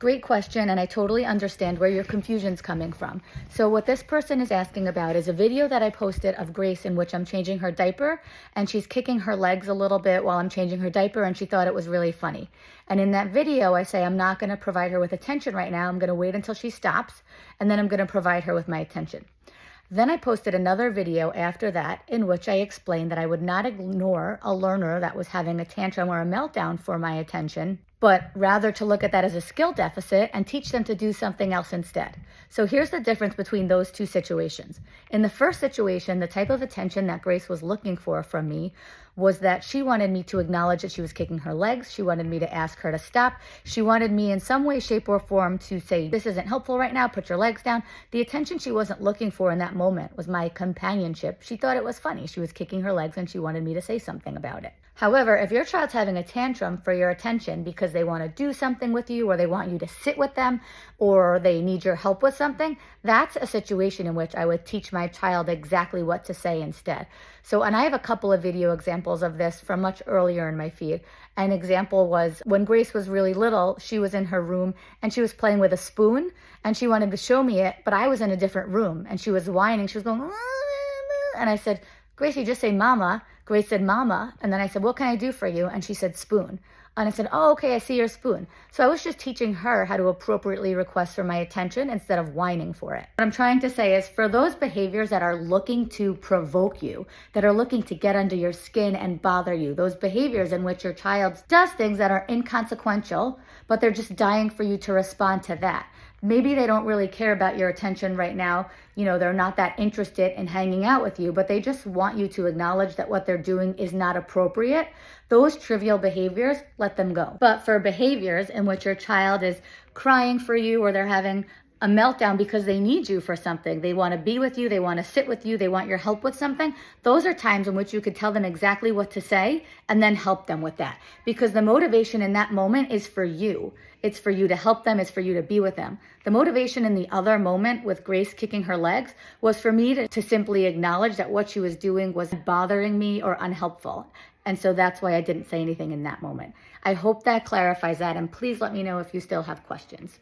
Great question, and I totally understand where your confusion's coming from. So what this person is asking about is a video that I posted of Grace in which I'm changing her diaper, and she's kicking her legs a little bit while I'm changing her diaper, and she thought it was really funny. And in that video, I say I'm not going to provide her with attention right now. I'm going to wait until she stops, and then I'm going to provide her with my attention. Then I posted another video after that in which I explained that I would not ignore a learner that was having a tantrum or a meltdown for my attention, but rather to look at that as a skill deficit and teach them to do something else instead. So here's the difference between those two situations. In the first situation, the type of attention that Grace was looking for from me was that she wanted me to acknowledge that she was kicking her legs. She wanted me to ask her to stop. She wanted me in some way, shape, or form to say, this isn't helpful right now, put your legs down. The attention she wasn't looking for in that moment was my companionship. She thought it was funny. She was kicking her legs and she wanted me to say something about it. However, if your child's having a tantrum for your attention because they want to do something with you, or they want you to sit with them, or they need your help with something, that's a situation in which I would teach my child exactly what to say instead. So, and I have a couple of video examples of this from much earlier in my feed. An example was when Grace was really little, she was in her room and she was playing with a spoon and she wanted to show me it, but I was in a different room and she was whining. She was going, and I said, Grace, you just say mama. Grace said mama, and then I said, what can I do for you? And she said spoon. And I said, oh, okay, I see your spoon. So I was just teaching her how to appropriately request for my attention instead of whining for it. What I'm trying to say is for those behaviors that are looking to provoke you, that are looking to get under your skin and bother you, those behaviors in which your child does things that are inconsequential, but they're just dying for you to respond to that. Maybe they don't really care about your attention right now. You know, they're not that interested in hanging out with you, but they just want you to acknowledge that what they're doing is not appropriate. Those trivial behaviors, let them go. But for behaviors in which your child is crying for you or they're having a meltdown because they need you for something, they want to be with you, they want to sit with you, they want your help with something, those are times in which you could tell them exactly what to say and then help them with that. Because the motivation in that moment is for you. It's for you to help them, it's for you to be with them. The motivation in the other moment with Grace kicking her legs was for me to simply acknowledge that what she was doing was bothering me or unhelpful. And so that's why I didn't say anything in that moment. I hope that clarifies that, and please let me know if you still have questions.